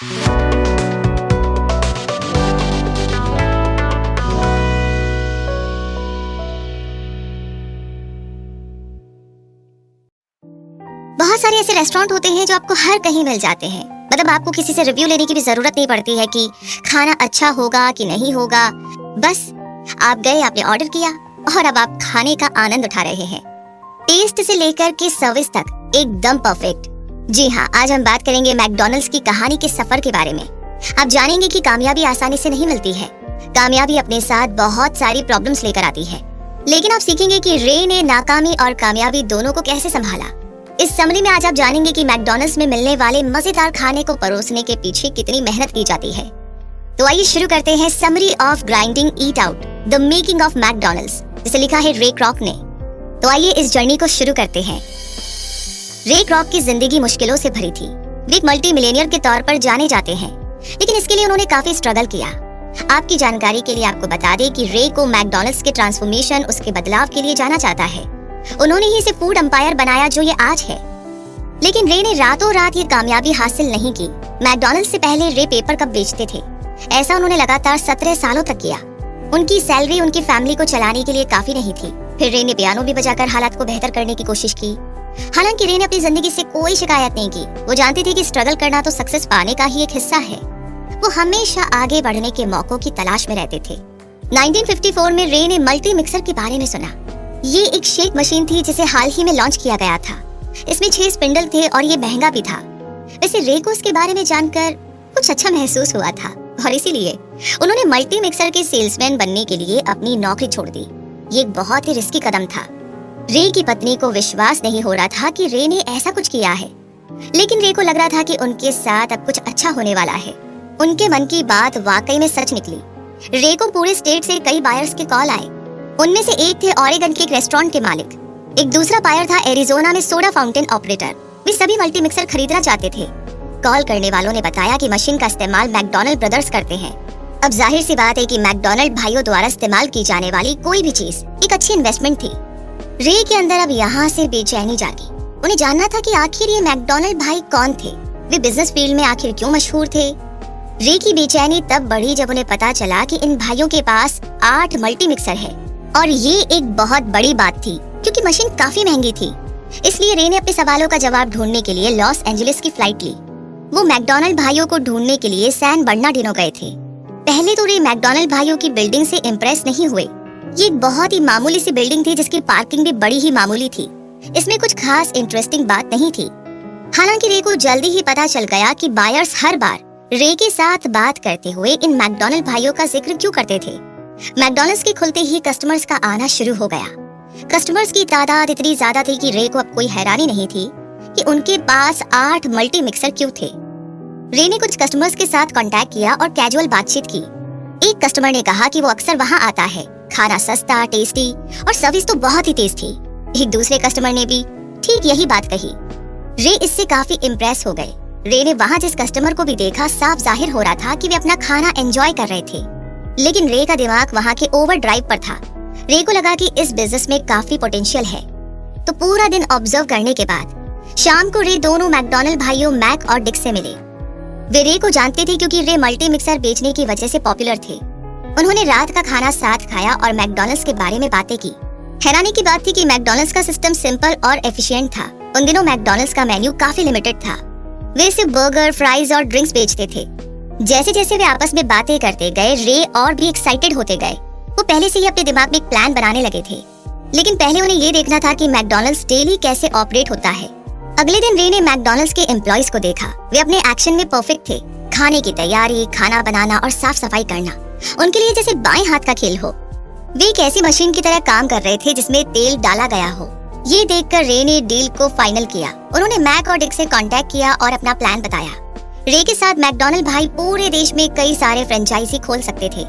बहुत सारे ऐसे रेस्टोरेंट होते हैं जो आपको हर कहीं मिल जाते हैं। मतलब आपको किसी से रिव्यू लेने की भी जरूरत नहीं पड़ती है कि खाना अच्छा होगा कि नहीं होगा। बस आप गए, आपने ऑर्डर किया और अब आप खाने का आनंद उठा रहे हैं। टेस्ट से लेकर के सर्विस तक एकदम परफेक्ट। जी हाँ, आज हम बात करेंगे मैकडॉनल्ड्स की कहानी के सफर के बारे में। आप जानेंगे कि कामयाबी आसानी से नहीं मिलती है। कामयाबी अपने साथ बहुत सारी प्रॉब्लम्स लेकर आती है, लेकिन आप सीखेंगे कि रे ने नाकामी और कामयाबी दोनों को कैसे संभाला। इस समरी में आज आप जानेंगे कि मैकडॉनल्ड्स में मिलने वाले मजेदार खाने को परोसने के पीछे कितनी मेहनत की जाती है। तो आइए शुरू करते हैं summary of grinding eat out, the making of McDonald's, जिसे लिखा है रे क्रॉक ने। तो आइए इस जर्नी को शुरू करते हैं। रे क्रॉक की जिंदगी मुश्किलों से भरी थी। वे एक मल्टी मिलियनियर के तौर पर जाने जाते हैं, लेकिन इसके लिए उन्होंने काफी स्ट्रगल किया। आपकी जानकारी के लिए आपको बता दें कि रे को मैकडॉनल्ड्स के ट्रांसफॉर्मेशन, उसके बदलाव के लिए जाना जाता है। उन्होंने ही इसे फूड एम्पायर बनाया जो ये आज है। लेकिन रे ने रातों रात ये कामयाबी हासिल नहीं की। मैकडॉनल्ड्स से पहले रे पेपर कप बेचते थे। ऐसा उन्होंने लगातार 17 सालों तक किया। उनकी सैलरी उनकी फैमिली को चलाने के लिए काफी नहीं थी। फिर रे ने पियानो भी बजाकर हालात को बेहतर करने की कोशिश की। हालांकि रे ने अपनी जिंदगी से कोई शिकायत नहीं की। वो जानती थी कि स्ट्रगल करना तो सक्सेस पाने का ही एक हिस्सा है। वो हमेशा आगे बढ़ने के मौकों की तलाश में रहते थे। 1954 में रे ने मल्टी मिक्सर के बारे में सुना। ये एक शेक मशीन थी जिसे हाल ही में लॉन्च किया गया था। इसमें 6 स्पिंडल थे और ये महंगा भी था। वैसे रे को इसके बारे में जानकर कुछ अच्छा महसूस हुआ था और इसीलिए उन्होंने मल्टी मिक्सर के सेल्समैन बनने के लिए अपनी नौकरी छोड़ दी। ये एक बहुत ही रिस्की कदम था। रे की पत्नी को विश्वास नहीं हो रहा था कि रे ने ऐसा कुछ किया है, लेकिन रे को लग रहा था कि उनके साथ अब कुछ अच्छा होने वाला है। उनके मन की बात वाकई में सच निकली। रे को पूरे स्टेट से कई बायर्स के कॉल आए। उनमें से एक थे ऑरेगन के एक रेस्टोरेंट के मालिक। एक दूसरा बायर था एरिजोना में सोडा फाउंटेन ऑपरेटर। वे सभी मल्टी मिक्सर खरीदना चाहते थे। कॉल करने वालों ने बताया कि मशीन का इस्तेमाल मैकडॉनल्ड ब्रदर्स करते हैं। अब जाहिर सी बात है कि मैकडॉनल्ड भाइयों द्वारा इस्तेमाल की जाने वाली कोई भी चीज एक अच्छी इन्वेस्टमेंट थी। रे के अंदर अब यहाँ से बेचैनी जागी। उन्हें जानना था कि आखिर ये मैकडॉनल्ड भाई कौन थे, वे बिजनेस फील्ड में आखिर क्यों मशहूर थे। रे की बेचैनी तब बढ़ी जब उन्हें पता चला कि इन भाइयों के पास 8 मल्टी मिक्सर है और ये एक बहुत बड़ी बात थी क्योंकि मशीन काफी महंगी थी। इसलिए रे ने अपने सवालों का जवाब ढूंढने के लिए लॉस एंजलिस की फ्लाइट ली। वो मैकडॉनल्ड भाइयों को ढूंढने के लिए सैन बर्नार्डिनो गए थे। पहले तो रे मैकडॉनल्ड भाइयों की बिल्डिंग से इम्प्रेस नहीं हुए। ये एक बहुत ही मामूली सी बिल्डिंग थी जिसकी पार्किंग भी बड़ी ही मामूली थी। इसमें कुछ खास इंटरेस्टिंग बात नहीं थी। हालांकि रे को जल्दी ही पता चल गया कि बायर्स हर बार रे के साथ बात करते हुए इन मैकडॉनल्ड भाइयों का जिक्र क्यों करते थे। मैकडॉनल्ड्स के खुलते ही कस्टमर्स का आना शुरू हो गया। कस्टमर्स की तादाद इतनी ज्यादा थी कि रे को अब कोई हैरानी नहीं थी कि उनके पास 8 मल्टी मिक्सर क्यों थे। रे ने कुछ कस्टमर्स के साथ कांटेक्ट किया और कैजुअल बातचीत की। एक कस्टमर ने कहा कि वो अक्सर वहां आता है, खाना सस्ता, टेस्टी और सर्विस तो बहुत ही तेज थी। एक दूसरे कस्टमर ने भी ठीक यही बात कही। रे इससे काफी इम्प्रेस हो गए। रे ने वहां जिस कस्टमर को भी देखा, साफ जाहिर हो रहा था कि वे अपना खाना एंजॉय कर रहे थे। लेकिन रे का दिमाग वहां के ओवर ड्राइव पर था। रे को लगा कि इस बिजनेस में काफी पोटेंशियल है। तो पूरा दिन ऑब्जर्व करने के बाद शाम को रे दोनों मैकडॉनल्ड भाइयों मैक और डिक से मिले। वे रे को जानते थे क्योंकि रे मल्टी मिक्सर बेचने की वजह से पॉपुलर थे। उन्होंने रात का खाना साथ खाया और मैकडॉनल्ड्स के बारे में बातें की। हैरानी की बात थी कि मैकडॉनल्ड्स का सिस्टम सिंपल और एफिशिएंट था। उन दिनों मैकडॉनल्ड्स का मेन्यू काफी लिमिटेड था। वे सिर्फ बर्गर, फ्राइज और ड्रिंक्स बेचते थे। जैसे जैसे वे आपस में बातें करते गए, रे और भी एक्साइटेड होते गए। वो पहले से ही अपने दिमाग में एक प्लान बनाने लगे थे, लेकिन पहले उन्हें ये देखना था कि मैकडॉनल्ड्स डेली कैसे ऑपरेट होता है। अगले दिन रे ने मैकडॉनल्ड्स के एम्प्लॉइज को देखा। वे अपने एक्शन में परफेक्ट थे। खाने की तैयारी, खाना बनाना और साफ सफाई करना उनके लिए जैसे बाएं हाथ का खेल हो। वे एक ऐसी मशीन की तरह काम कर रहे थे जिसमें तेल डाला गया हो। ये देखकर रे ने डील को फाइनल किया। उन्होंने मैक और डिक से कांटेक्ट किया और अपना प्लान बताया। रे के साथ मैकडॉनल्ड भाई पूरे देश में कई सारे फ्रेंचाइजी खोल सकते थे।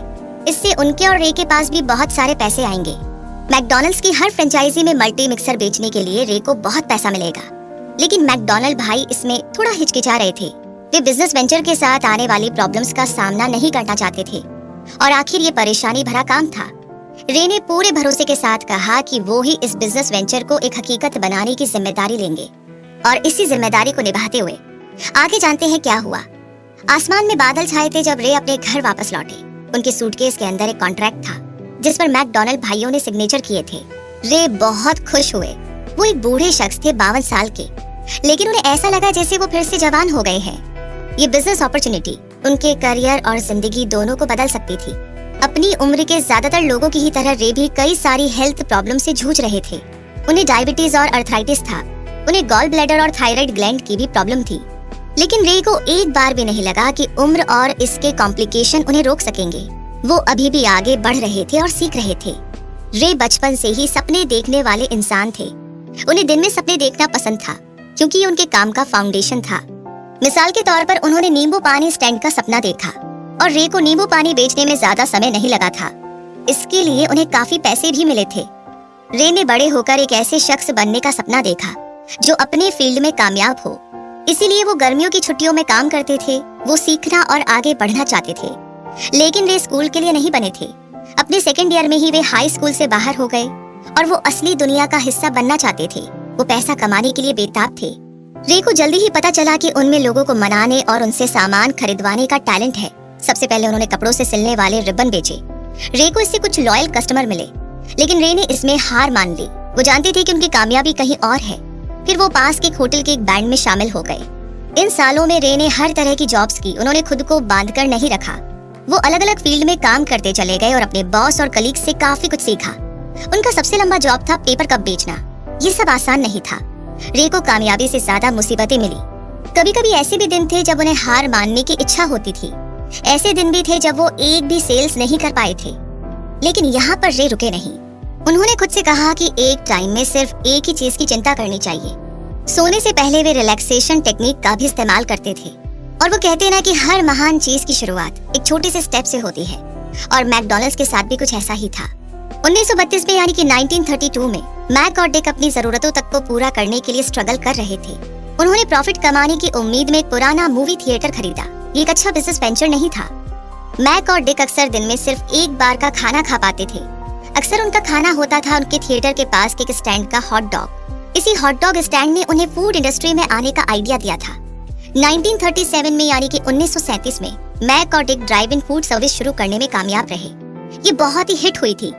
इससे उनके और रे के पास भी बहुत सारे पैसे आएंगे। मैकडॉनल्ड्स की हर फ्रेंचाइजी में मल्टी मिक्सर बेचने के लिए रे को बहुत पैसा मिलेगा। लेकिन मैकडॉनल्ड भाई इसमें थोड़ा हिचकिचा रहे थे। वे बिजनेस वेंचर के साथ आने वाली प्रॉब्लम्स का सामना नहीं करना चाहते थे और आखिर ये परेशानी भरा काम था। रे ने पूरे भरोसे के साथ कहा कि वो ही इस बिजनेस वेंचर को एक हकीकत बनाने की जिम्मेदारी लेंगे और इसी जिम्मेदारी को निभाते हुए आगे जानते हैं क्या हुआ। आसमान में बादल छाए थे जब रे अपने घर वापस लौटे। उनके सूटकेस के अंदर एक कॉन्ट्रैक्ट था जिस पर मैकडॉनल्ड भाइयों ने सिग्नेचर किए थे। रे बहुत खुश हुए। वो एक बूढ़े शख्स थे, 52 साल के, लेकिन उन्हें ऐसा लगा जैसे वो फिर से जवान हो गए हैं। ये बिजनेस अपॉर्चुनिटी उनके करियर और जिंदगी दोनों को बदल सकती थी। अपनी उम्र के ज्यादातर लोगों की ही तरह रे भी कई सारी हेल्थ प्रॉब्लम से जूझ रहे थे। उन्हें डायबिटीज और अर्थराइटिस था। उन्हें गॉल ब्लैडर और थायराइड ग्लैंड की भी प्रॉब्लम थी। लेकिन रे को एक बार भी नहीं लगा कि उम्र और इसके कॉम्प्लिकेशन उन्हें रोक सकेंगे। वो अभी भी आगे बढ़ रहे थे और सीख रहे थे। रे बचपन से ही सपने देखने वाले इंसान थे। उन्हें दिन में सपने देखना पसंद था क्योंकि ये उनके काम का फाउंडेशन था। मिसाल के तौर पर उन्होंने नींबू पानी स्टैंड का सपना देखा और रे को नींबू पानी बेचने में ज्यादा समय नहीं लगा था। इसके लिए उन्हें काफी पैसे भी मिले थे। रे ने बड़े होकर एक ऐसे शख्स बनने का सपना देखा जो अपने फील्ड में कामयाब हो। इसीलिए वो गर्मियों की छुट्टियों में काम करते थे। वो सीखना और आगे बढ़ना चाहते थे। लेकिन वे स्कूल के लिए नहीं बने थे। अपने सेकेंड ईयर में ही वे हाई स्कूल से बाहर हो गए और वो असली दुनिया का हिस्सा बनना चाहते थे। वो पैसा कमाने के लिए बेताब थे। रे को जल्दी ही पता चला कि उनमें लोगों को मनाने और उनसे सामान खरीदवाने का टैलेंट है। सबसे पहले उन्होंने कपड़ों से सिलने वाले रिबन बेचे। रे को इससे कुछ लॉयल कस्टमर मिले, लेकिन रे ने इसमें हार मान ली। वो जानते थे कि उनकी कामयाबी कहीं और है। फिर वो पास के होटल के एक बैंड में शामिल हो गए। इन सालों में रे ने हर तरह की जॉब्स की। उन्होंने खुद को बांधकर नहीं रखा। वो अलग अलग फील्ड में काम करते चले गए और अपने बॉस और कलीग से काफी कुछ सीखा। उनका सबसे लंबा जॉब था पेपर कप बेचना। ये सब आसान नहीं था। रे को कामयाबी से ज्यादा मुसीबतें मिली। कभी कभी ऐसे भी दिन थे जब उन्हें हार मानने की इच्छा होती थी। ऐसे दिन भी थे जब वो एक भी सेल्स नहीं कर पाए थे। लेकिन यहाँ पर रे रुके नहीं। उन्होंने खुद से कहा कि एक टाइम में सिर्फ एक ही चीज की चिंता करनी चाहिए। सोने से पहले वे रिलैक्सेशन टेक्निक का भी इस्तेमाल करते थे। और वो कहते ना कि हर महान चीज की शुरुआत एक छोटे से स्टेप से होती है। और मैकडॉनल्ड्स के साथ भी कुछ ऐसा ही था। 1932 में यानी कि 1932 में मैक और डिक अपनी जरूरतों तक को पूरा करने के लिए स्ट्रगल कर रहे थे। उन्होंने प्रॉफिट कमाने की उम्मीद में एक पुराना मूवी थिएटर खरीदा। ये एक अच्छा बिजनेस वेंचर नहीं था। मैक और डिक अक्सर दिन में सिर्फ एक बार का खाना खा पाते थे। अक्सर उनका खाना होता था उनके थिएटर के पास के एक स्टैंड का हॉट डॉग। इसी हॉट डॉग स्टैंड ने उन्हें फूड इंडस्ट्री में आने का आइडिया दिया था। 1937 में यानी कि 1937 में मैक और डिक ड्राइव इन फूड सर्विस शुरू करने में कामयाब रहे। ये बहुत ही हिट हुई थी,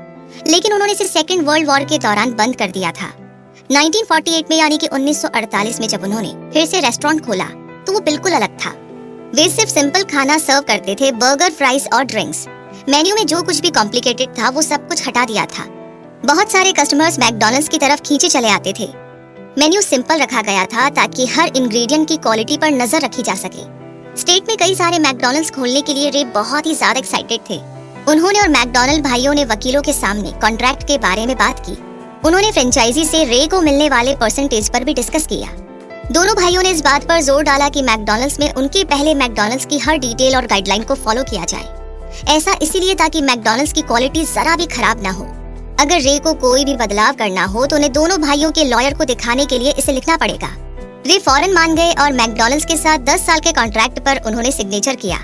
लेकिन उन्होंने इसे सेकेंड वर्ल्ड वॉर के दौरान बंद कर दिया था। 1948 में यानी कि 1948 में जब उन्होंने फिर से रेस्टोरेंट खोला तो वो बिल्कुल अलग था। वे सिर्फ सिंपल खाना सर्व करते थे, बर्गर, फ्राइज और ड्रिंक्स। मेन्यू में जो कुछ भी कॉम्प्लिकेटेड था वो सब कुछ हटा दिया था। बहुत सारे कस्टमर्स मैकडॉनल्ड्स की तरफ खींचे चले आते थे। मेन्यू सिंपल रखा गया था ताकि हर इंग्रेडिएंट की क्वालिटी पर नजर रखी जा सके। स्टेट में कई सारे मैकडॉनल्ड्स खोलने के लिए रे बहुत ही ज्यादा एक्साइटेड थे। उन्होंने और मैकडॉनल्ड भाइयों ने वकीलों के सामने कॉन्ट्रैक्ट के बारे में बात की। उन्होंने फ्रेंचाइजी से रे को मिलने वाले परसेंटेज पर भी डिस्कस किया। दोनों भाइयों ने इस बात पर जोर डाला कि मैकडॉनल्ड्स में उनके पहले मैकडॉनल्ड्स की हर डिटेल और गाइडलाइन को फॉलो किया जाए। ऐसा इसीलिए ताकि मैकडॉनल्ड्स की क्वालिटी जरा भी खराब ना हो। अगर रे को कोई भी बदलाव करना हो तो उन्हें दोनों भाइयों के लॉयर को दिखाने के लिए इसे लिखना पड़ेगा। रे फौरन मान गए और मैकडॉनल्ड्स के साथ 10 साल के कॉन्ट्रैक्ट पर उन्होंने सिग्नेचर किया।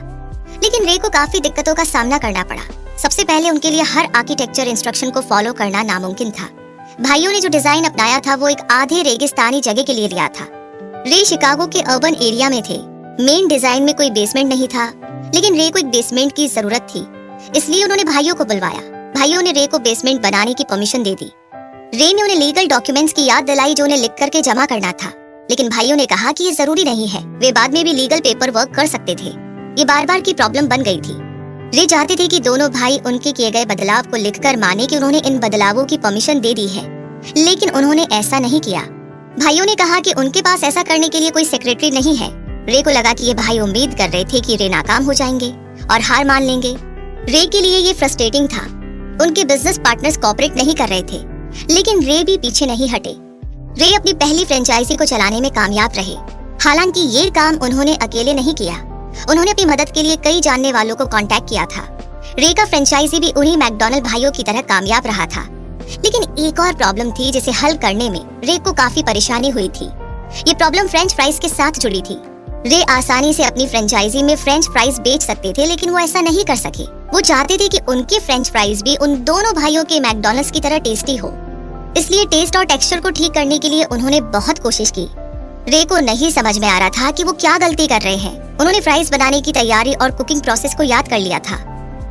लेकिन रे को काफी दिक्कतों का सामना करना पड़ा। सबसे पहले उनके लिए हर आर्किटेक्चर इंस्ट्रक्शन को फॉलो करना नामुमकिन था। भाइयों ने जो डिजाइन अपनाया था वो एक आधे रेगिस्तानी जगह के लिए लिया था। रे शिकागो के अर्बन एरिया में थे। मेन डिजाइन में कोई बेसमेंट नहीं था, लेकिन रे को एक बेसमेंट की जरूरत थी। इसलिए उन्होंने भाइयों को बुलवाया। भाइयों ने रे को बेसमेंट बनाने की परमिशन दे दी। रे ने उन्हें लीगल डॉक्यूमेंट्स की याद दिलाई जो उन्हें लिख करके जमा करना था। लेकिन भाइयों ने कहा कि ये जरूरी नहीं है, वे बाद में भी लीगल पेपर वर्क कर सकते थे। ये बार बार की प्रॉब्लम बन गई थी। रे चाहते थे कि दोनों भाई उनके किए गए बदलाव को लिखकर माने कि उन्होंने इन बदलावों की परमिशन दे दी है, लेकिन उन्होंने ऐसा नहीं किया। भाइयों ने कहा कि उनके पास ऐसा करने के लिए कोई सेक्रेटरी नहीं है। रे को लगा कि ये भाई उम्मीद कर रहे थे कि रे नाकाम हो जाएंगे और हार मान लेंगे। रे के लिए ये फ्रस्ट्रेटिंग था। उनके बिजनेस पार्टनर्स कोऑपरेट नहीं कर रहे थे, लेकिन रे भी पीछे नहीं हटे। रे अपनी पहली फ्रेंचाइजी को चलाने में कामयाब रहे। हालांकि ये काम उन्होंने अकेले नहीं किया। उन्होंने अपनी मदद के लिए कई जानने वालों को कांटेक्ट किया था। रे का फ्रेंचाइजी भी उन्हीं मैकडॉनल्ड भाइयों की तरह कामयाब रहा था। लेकिन एक और प्रॉब्लम थी जिसे हल करने में रे को काफी परेशानी हुई थी। ये प्रॉब्लम फ्रेंच फ्राइज के साथ जुड़ी थी। रे आसानी से अपनी फ्रेंचाइजी में फ्रेंच फ्राइज बेच सकते थे, लेकिन वो ऐसा नहीं कर सके। वो चाहते थे कि उनके फ्रेंच फ्राइज भी उन दोनों भाइयों के मैकडॉनल्ड्स की तरह टेस्टी हो। इसलिए टेस्ट और टेक्सचर को ठीक करने के लिए उन्होंने बहुत कोशिश की। रे को नहीं समझ में आ रहा था कि वो क्या गलती कर रहे हैं। उन्होंने फ्राइज बनाने की तैयारी और कुकिंग प्रोसेस को याद कर लिया था।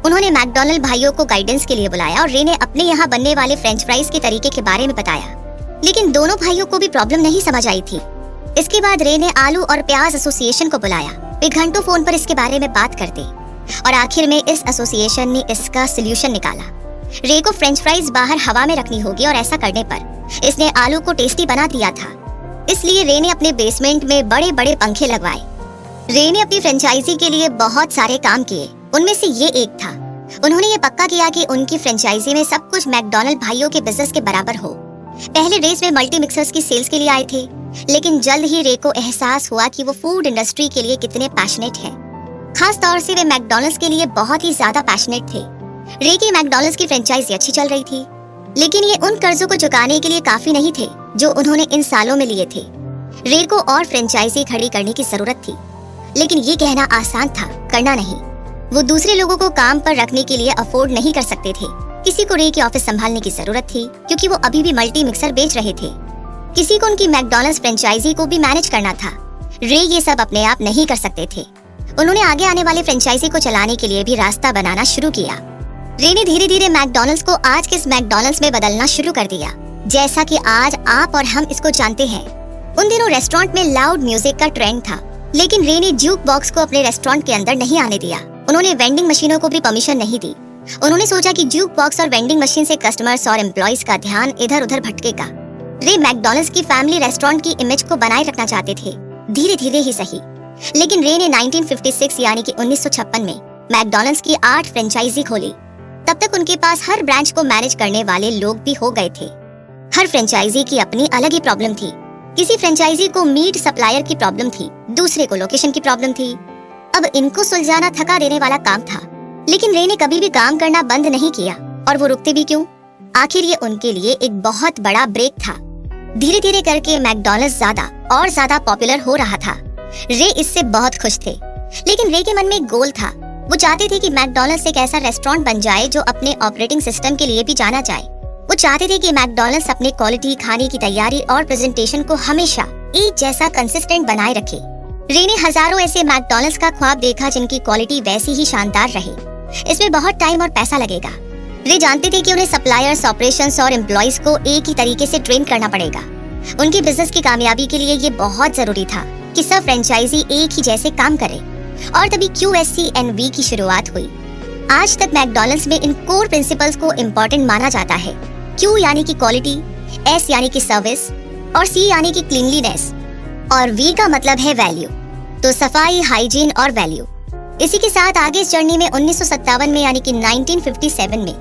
उन्होंने मैकडॉनल्ड भाइयों को गाइडेंस के लिए बुलाया और रे ने अपने यहाँ बनने वाले फ्रेंच फ्राइज के तरीके के बारे में बताया। लेकिन दोनों भाइयों को भी प्रॉब्लम नहीं समझ आई थी। इसके बाद रे ने आलू और प्याज एसोसिएशन को बुलाया। वे घंटों फोन पर इसके बारे में बात करते और आखिर में इस एसोसिएशन ने इसका सोल्यूशन निकाला। रे को फ्रेंच फ्राइज बाहर हवा में रखनी होगी और ऐसा करने पर इसने आलू को टेस्टी बना दिया था। इसलिए रे ने अपने बेसमेंट में बड़े बड़े पंखे लगवाए। रे ने अपनी फ्रेंचाइजी के लिए बहुत सारे काम किए, उनमें से ये एक था। उन्होंने ये पक्का किया कि उनकी फ्रेंचाइजी में सब कुछ मैकडॉनल्ड भाइयों के बिजनेस के बराबर हो। पहले रेस में मल्टी मिक्सर्स की सेल्स के लिए आए थे, लेकिन जल्द ही रे को एहसास हुआ कि वो फूड इंडस्ट्री के लिए कितने पैशनेट हैं। खास तौर से वे मैकडॉनल्ड्स के लिए बहुत ही ज्यादा पैशनेट थे। रे की मैकडॉनल्ड्स की फ्रेंचाइजी अच्छी चल रही थी, लेकिन ये उन कर्जों को चुकाने के लिए काफी नहीं थे जो उन्होंने इन सालों में लिए थे। रे को और फ्रेंचाइजी खड़ी करने की जरूरत थी, लेकिन ये कहना आसान था, करना नहीं। वो दूसरे लोगों को काम पर रखने के लिए अफोर्ड नहीं कर सकते थे। किसी को रे की ऑफिस संभालने की जरूरत थी, क्योंकि वो अभी भी मल्टी मिक्सर बेच रहे थे। किसी को उनकी मैकडॉनल्ड्स फ्रेंचाइजी को भी मैनेज करना था। रे ये सब अपने आप नहीं कर सकते थे। उन्होंने आगे आने वाले फ्रेंचाइजी को चलाने के लिए भी रास्ता बनाना शुरू किया। रे ने धीरे धीरे मैकडॉनल्ड्स को आज के इस मैकडॉनल्ड्स में बदलना शुरू कर दिया, जैसा कि आज आप और हम इसको जानते हैं। उन दिनों रेस्टोरेंट में लाउड म्यूजिक का ट्रेंड था, लेकिन रे ने ज्यूक बॉक्स को अपने रेस्टोरेंट के अंदर नहीं आने दिया। उन्होंने वेंडिंग मशीनों को भी परमिशन नहीं दी। उन्होंने सोचा कि ज्यूक बॉक्स और वेंडिंग मशीन से कस्टमर्स और एम्प्लॉइज का ध्यान इधर उधर भटकेगा। रे मैकडॉनल्ड्स की फैमिली रेस्टोरेंट की इमेज को बनाए रखना चाहते थे, धीरे धीरे ही सही। लेकिन रे ने 1956 यानी कि 1956 में मैकडॉनल्ड्स की 8 फ्रेंचाइजी खोली। तब तक उनके पास हर ब्रांच को मैनेज करने वाले लोग भी हो गए थे। हर फ्रेंचाइजी की अपनी अलग ही प्रॉब्लम थी। किसी फ्रेंचाइजी को मीट सप्लायर की प्रॉब्लम थी, दूसरे को लोकेशन की प्रॉब्लम थी। अब इनको सुलझाना थका देने वाला काम था, लेकिन रे ने कभी भी काम करना बंद नहीं किया। और वो रुकते भी क्यों? आखिर ये उनके लिए एक बहुत बड़ा ब्रेक था। धीरे धीरे करके मैकडॉनल्ड्स ज्यादा और ज्यादा पॉपुलर हो रहा था। रे इससे बहुत खुश थे, लेकिन रे के मन में एक गोल था। वो चाहते थे कि मैकडॉनल्ड्स एक ऐसा रेस्टोरेंट बन जाए जो अपने ऑपरेटिंग सिस्टम के लिए भी जाना जाए। वो चाहते थे कि मैकडॉनल्ड्स अपने क्वालिटी, खाने की तैयारी और प्रेजेंटेशन को हमेशा एक जैसा कंसिस्टेंट बनाए रखे। रे ने हजारों ऐसे मैकडॉनल्ड्स का ख्वाब देखा जिनकी क्वालिटी वैसी ही शानदार रहे। इसमें बहुत टाइम और पैसा लगेगा। रे जानते थे कि उन्हें सप्लायर्स, ऑपरेशंस और एम्प्लॉइज को एक ही तरीके से ट्रेन करना पड़ेगा। उनकी बिजनेस की कामयाबी के लिए ये बहुत जरूरी था कि सब फ्रेंचाइजी एक ही जैसे काम करे। और तभी QSCNV की शुरुआत हुई। आज तक मैकडॉनल्ड्स में इन कोर प्रिंसिपल्स को इम्पोर्टेंट माना जाता है। Q यानी कि क्वालिटी, S यानी कि सर्विस और C यानी कि क्लीनलीनेस और V का मतलब है वैल्यू। तो सफाई, हाइजीन और वैल्यू। इसी के साथ आगे इस जर्नी में 1957 में यानी कि 1957 में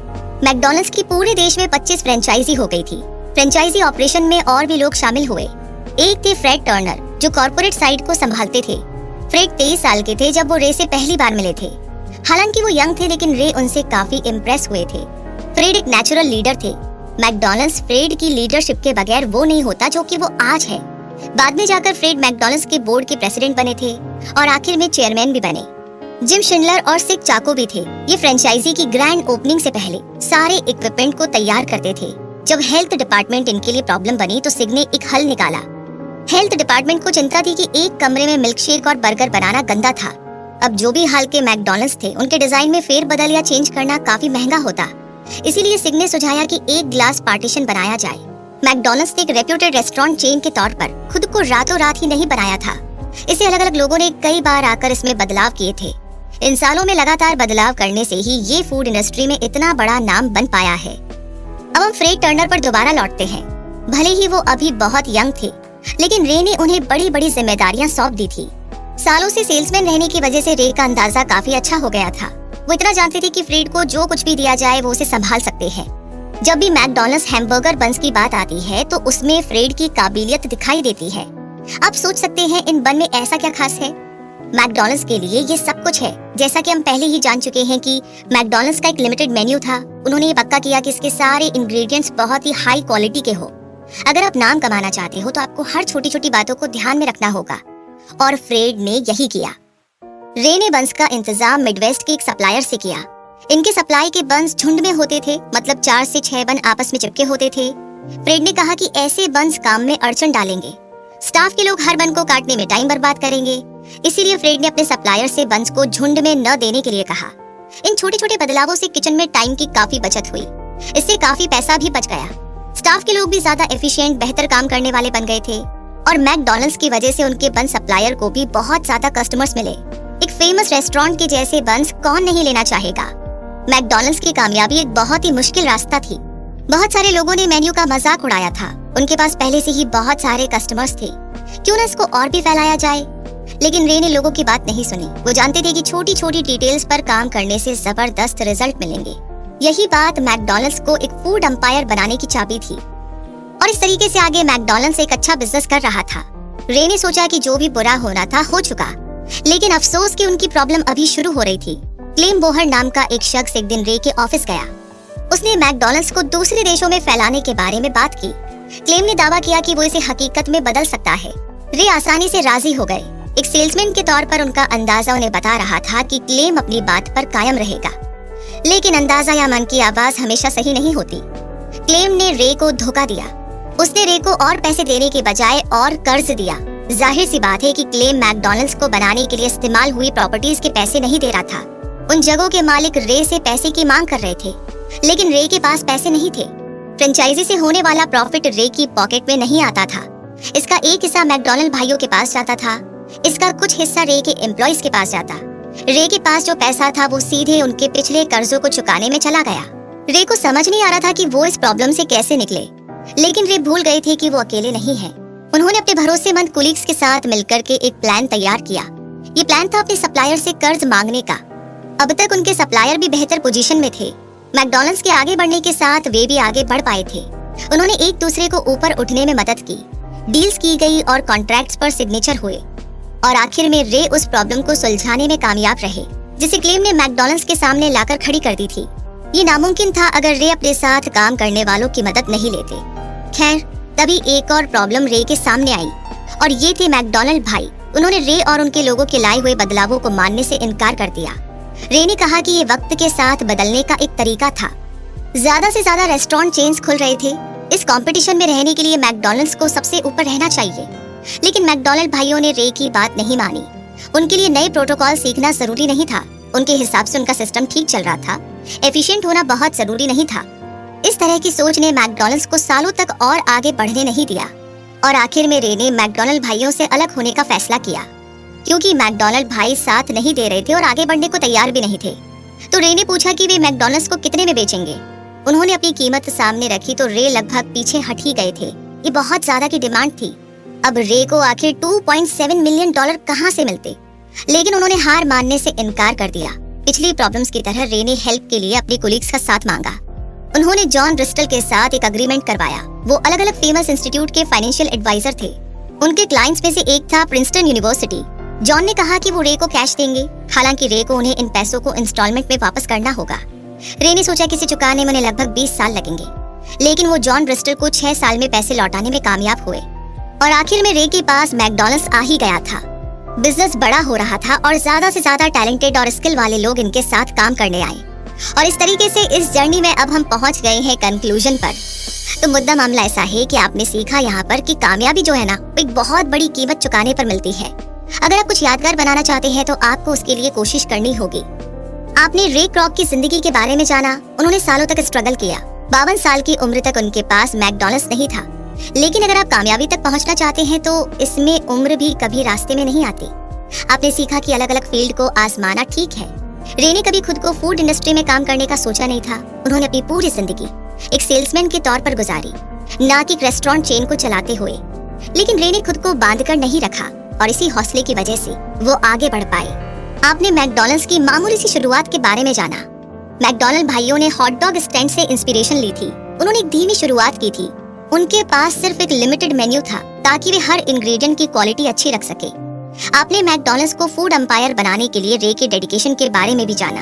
मैकडॉनल्ड्स की पूरे देश में 25 फ्रेंचाइजी हो गई थी। फ्रेंचाइजी ऑपरेशन में और भी लोग शामिल हुए। एक थे फ्रेड टर्नर, जो कॉर्पोरेट साइड को संभालते थे। फ्रेड 23 साल के थे जब वो रे से पहली बार मिले थे। हालांकि वो यंग थे, लेकिन रे उनसे काफी इम्प्रेस हुए थे। फ्रेड एक नेचुरल लीडर थे। मैकडॉनल्ड्स फ्रेड की लीडरशिप के बगैर वो नहीं होता जो कि वो आज है। बाद में जाकर फ्रेड मैकडॉनल्ड्स के बोर्ड के प्रेसिडेंट बने थे और आखिर में चेयरमैन भी बने। जिम शिंडलर और सिक चाको भी थे। ये फ्रेंचाइजी की ग्रैंड ओपनिंग से पहले सारे इक्विपमेंट को तैयार करते थे। जब हेल्थ डिपार्टमेंट इनके लिए प्रॉब्लम बनी तो सिग ने एक हल निकाला। हेल्थ डिपार्टमेंट को चिंता थी कि एक कमरे में मिल्कशेक और बर्गर बनाना गंदा था। अब जो भी हाल के मैकडॉनल्ड्स थे, उनके डिजाइन में फेरबदल या चेंज करना काफी महंगा होता। इसीलिए सिग ने सुझाया कि एक ग्लास पार्टीशन बनाया जाए। मैकडॉनल्ड्स ने एक रेप्यूटेड रेस्टोरेंट चेन के तौर पर खुद को रातों रात ही नहीं बनाया था। इसे अलग अलग लोगों ने कई बार आकर इसमें बदलाव किए थे। इन सालों में लगातार बदलाव करने से ही ये फूड इंडस्ट्री में इतना बड़ा नाम बन पाया है। अब हम फ्रेड टर्नर पर दोबारा लौटते हैं। भले ही वो अभी बहुत यंग थे, लेकिन रे ने उन्हें बड़ी बड़ी जिम्मेदारियां सौंप दी थी। सालों से सेल्समैन रहने की वजह से रे का अंदाजा काफी अच्छा हो गया था। वो इतना जानते थे कि फ्रेड को जो कुछ भी दिया जाए वो उसे संभाल सकते हैं। जब भी मैकडॉनल्ड्स हैमबर्गर बन्स की बात आती है तो उसमें फ्रेड की काबिलियत दिखाई देती है। आप सोच सकते हैं इन बन में ऐसा क्या खास है। मैकडॉनल्ड्स के लिए ये सब कुछ है। जैसा कि हम पहले ही जान चुके हैं कि मैकडॉनल्ड्स का एक लिमिटेड मेन्यू था। उन्होंने ये पक्का किया कि इसके सारे इंग्रेडिएंट्स बहुत ही हाई क्वालिटी के हो। अगर आप नाम कमाना चाहते हो तो आपको हर छोटी छोटी बातों को ध्यान में रखना होगा, और फ्रेड ने यही किया। रे ने बन्स का इंतजाम मिडवेस्ट के एक सप्लायर से किया। इनके सप्लाई के बन्स झुंड में होते थे, मतलब 4 से 6 बन आपस में चिपके होते थे। फ्रेड ने कहा कि ऐसे बन्स काम में अड़चन डालेंगे। स्टाफ के लोग हर बन को काटने में टाइम बर्बाद करेंगे। इसीलिए फ्रेड ने अपने सप्लायर से बंस को झुंड में न देने के लिए कहा। इन छोटे छोटे बदलावों से किचन में टाइम की काफी बचत हुई। इससे काफी पैसा भी बच गया। स्टाफ के लोग भी ज्यादा एफिशिएंट, बेहतर काम करने वाले बन गए थे और मैकडॉनल्ड्स की वजह से उनके बन सप्लायर को भी बहुत ज्यादा कस्टमर्स मिले। एक फेमस रेस्टोरेंट के जैसे बंस कौन नहीं लेना चाहेगा। मैकडॉनल्ड्स की कामयाबी एक बहुत ही मुश्किल रास्ता थी। बहुत सारे लोगों ने मेन्यू का मजाक उड़ाया था। उनके पास पहले से ही बहुत सारे कस्टमर्स थे, क्यों ना इसको और भी फैलाया जाए। लेकिन रे ने लोगों की बात नहीं सुनी। वो जानते थे कि छोटी छोटी डिटेल्स पर काम करने से जबरदस्त रिजल्ट मिलेंगे। यही बात मैकडॉनल्ड्स को एक फूड एम्पायर बनाने की चाबी थी और इस तरीके से आगे मैकडॉनल्ड्स एक अच्छा बिजनेस कर रहा था। रे ने सोचा कि जो भी बुरा होना था हो चुका, लेकिन अफसोस कि उनकी प्रॉब्लम अभी शुरू हो रही थी। क्लेम बोहर नाम का एक शख्स एक दिन रे के ऑफिस गया। उसने मैकडॉनल्ड्स को दूसरे देशों में फैलाने के बारे में बात की। क्लेम ने दावा किया कि वो इसे हकीकत में बदल सकता है। रे आसानी से राजी हो गए। एक सेल्समैन के तौर पर उनका अंदाजा उन्हें बता रहा था कि क्लेम अपनी बात पर कायम रहेगा, लेकिन अंदाजा या मन की आवाज हमेशा सही नहीं होती। क्लेम ने रे को धोखा दिया। उसने रे को और पैसे देने के बजाय और कर्ज दिया। जाहिर सी बात है कि क्लेम मैकडॉनल्ड्स को बनाने के लिए इस्तेमाल हुई प्रॉपर्टीज के पैसे नहीं दे रहा था। उन जगहों के मालिक रे से पैसे की मांग कर रहे थे, लेकिन रे के पास पैसे नहीं थे। फ्रेंचाइजी से होने वाला प्रॉफिट रे की पॉकेट में नहीं आता था। इसका एक हिस्सा मैकडॉनल्ड भाइयों के पास जाता था, इसका कुछ हिस्सा रे के एम्प्लॉइज के पास जाता। रे के पास जो पैसा था वो सीधे उनके पिछले कर्जों को चुकाने में चला गया। रे को समझ नहीं आ रहा था कि वो इस प्रॉब्लम से कैसे निकले, लेकिन वे भूल गए थे कि वो अकेले नहीं हैं। उन्होंने अपने भरोसेमंद कोलीग्स के साथ मिलकर के एक प्लान तैयार किया। ये प्लान था अपने सप्लायर से कर्ज मांगने का। अब तक उनके सप्लायर भी बेहतर पोजीशन में थे। मैकडॉनल्ड्स के आगे बढ़ने के साथ वे भी आगे बढ़ पाए थे। उन्होंने एक दूसरे को ऊपर उठने में मदद की। डील्स की गई और कॉन्ट्रैक्ट्स पर सिग्नेचर हुए और आखिर में रे उस प्रॉब्लम को सुलझाने में कामयाब रहे, जिसे क्लेम ने मैकडॉनल्ड्स के सामने लाकर खड़ी कर दी थी। ये नामुमकिन था अगर रे अपने साथ काम करने वालों की मदद नहीं लेते। खैर, तभी एक और प्रॉब्लम रे के सामने आई और ये थे मैकडॉनल्ड भाई। उन्होंने रे और उनके लोगों के लाए हुए बदलावों को मानने से इनकार कर दिया। रे ने कहा कि ये वक्त के साथ बदलने का एक तरीका था। ज्यादा से ज्यादा रेस्टोरेंट चेन्स खुल रहे थे। इस कंपटीशन में रहने के लिए मैकडॉनल्ड्स को सबसे ऊपर रहना चाहिए, लेकिन मैकडॉनल्ड भाइयों ने रे की बात नहीं मानी। उनके लिए नए प्रोटोकॉल सीखना जरूरी नहीं था। उनके हिसाब से उनका सिस्टम ठीक चल रहा था। एफिशिएंट होना बहुत जरूरी नहीं था। इस तरह की सोच ने मैकडॉनल्ड्स को सालों तक और आगे बढ़ने नहीं दिया और आखिर में रे ने मैकडॉनल्ड भाइयों से अलग होने का फैसला किया, क्योंकि मैकडॉनल्ड भाई साथ नहीं दे रहे थे और आगे बढ़ने को तैयार भी नहीं थे। तो रे ने पूछा कि वे मैकडॉनल्ड्स को कितने में बेचेंगे। उन्होंने अपनी कीमत सामने रखी तो रे लगभग पीछे हट ही गए थे। ये बहुत ज्यादा की डिमांड थी। अब रे को आखिर $2.7 मिलियन कहां से मिलते, लेकिन उन्होंने हार मानने से इनकार कर दिया। पिछली प्रॉब्लम्स की तरह रे ने हेल्प के लिए अपने कोलीग्स का साथ मांगा। उन्होंने जॉन ब्रिस्टल के साथ एक अग्रीमेंट करवाया। वो अलग अलग फेमस इंस्टीट्यूट के फाइनेंशियल एडवाइजर थे। उनके क्लाइंट्स में से एक था प्रिंसटन यूनिवर्सिटी। जॉन ने कहा कि वो रे को कैश देंगे, हालांकि रे को उन्हें इन पैसों को इंस्टॉलमेंट में वापस करना होगा। रे ने सोचा कि इसे चुकाने में उन्हें लगभग 20 साल लगेंगे, लेकिन वो जॉन ब्रिस्टल को 6 साल में पैसे लौटाने में कामयाब हुए और आखिर में रे के पास मैकडॉनल्ड्स आ ही गया था। बिजनेस बड़ा हो रहा था और ज्यादा से ज्यादा टैलेंटेड और स्किल वाले लोग इनके साथ काम करने आए और इस तरीके से इस जर्नी में अब हम पहुंच गए हैं कंक्लूजन पर। तो मुद्दा मामला ऐसा है कि आपने सीखा यहाँ पर कि कामयाबी जो है ना, एक बहुत बड़ी कीमत चुकाने पर मिलती है। अगर आप कुछ यादगार बनाना चाहते हैं तो आपको उसके लिए कोशिश करनी होगी। आपने रे क्रॉक की जिंदगी के बारे में जाना। उन्होंने सालों तक स्ट्रगल किया। 52 साल की उम्र तक उनके पास मैकडॉनल्ड्स नहीं था, लेकिन अगर आप कामयाबी तक पहुंचना चाहते हैं तो इसमें उम्र भी कभी रास्ते में नहीं आती। आपने सीखा कि अलग अलग फील्ड को आजमाना ठीक है। रे ने कभी खुद को फूड इंडस्ट्री में काम करने का सोचा नहीं था। उन्होंने अपनी पूरी जिंदगी एक सेल्समैन के तौर पर गुजारी, ना कि रेस्टोरेंट चेन को चलाते हुए। लेकिन रे ने खुद को बांधकर नहीं रखा और इसी हौसले की वजह से वो आगे बढ़ पाए। आपने मैकडॉनल्ड्स की मामूली सी शुरुआत के बारे में जाना। मैकडॉनल्ड भाइयों ने हॉट डॉग स्टैंड से इंस्पिरेशन ली थी। उन्होंने एक धीमी शुरुआत की थी। उनके पास सिर्फ एक लिमिटेड मेन्यू था ताकि वे हर इंग्रेडिएंट की क्वालिटी अच्छी रख सके। आपने मैकडॉनल्ड्स को फूड एम्पायर बनाने के लिए रे के डेडिकेशन के बारे में भी जाना।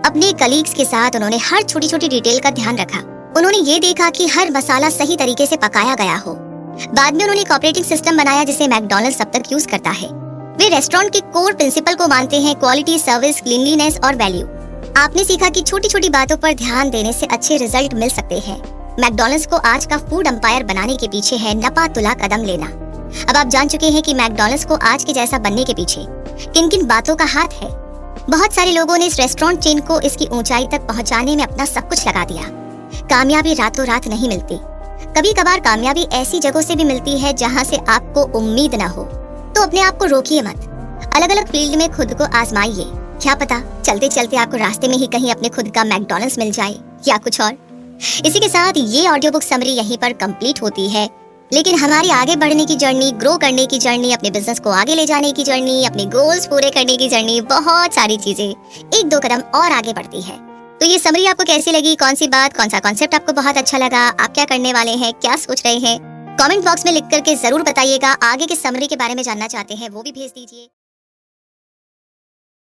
अपने कलीग्स के साथ उन्होंने हर छोटी छोटी डिटेल का ध्यान रखा। उन्होंने ये देखा कि हर मसाला सही तरीके से पकाया गया हो। बाद में उन्होंने एक ऑपरेटिंग सिस्टम बनाया जिसे मैकडॉनल्ड्स अब तक यूज करता है। वे रेस्टोरेंट के कोर प्रिंसिपल को मानते हैं, क्वालिटी, सर्विस, क्लीनलीनेस और वैल्यू। आपने सीखा कि छोटी छोटी बातों पर ध्यान देने से अच्छे रिजल्ट मिल सकते हैं। मैकडॉनल्ड्स को आज का फूड एम्पायर बनाने के पीछे है नपा तुला कदम लेना। अब आप जान चुके हैं कि मैकडॉनल्ड्स को आज के जैसा बनने के पीछे किन किन बातों का हाथ है। बहुत सारे लोगों ने इस रेस्टोरेंट चेन को इसकी ऊंचाई तक पहुंचाने में अपना सब कुछ लगा दिया। कामयाबी रातों रात नहीं मिलती। कभी कभार कामयाबी ऐसी जगहों से भी मिलती है जहां से आपको उम्मीद ना हो। तो अपने आप को रोकिए मत, अलग अलग फील्ड में खुद को आजमाइए। क्या पता चलते चलते आपको रास्ते में ही कहीं अपने खुद का मैकडॉनल्ड्स मिल जाए या कुछ और। इसी के साथ ये ऑडियो बुक समरी यहीं पर कंप्लीट होती है। लेकिन हमारी आगे बढ़ने की जर्नी, ग्रो करने की जर्नी, अपने बिजनेस को आगे ले जाने की जर्नी, अपने गोल्स पूरे करने की जर्नी, बहुत सारी चीजें एक दो कदम और आगे बढ़ती है। तो ये समरी आपको कैसी लगी? कौन सी बात, कौन सा कॉन्सेप्ट आपको बहुत अच्छा लगा? आप क्या करने वाले हैं, क्या सोच रहे हैं? कमेंट बॉक्स में लिख करके जरूर बताइएगा। आगे के समरी के बारे में जानना चाहते हैं वो भी भेज दीजिए।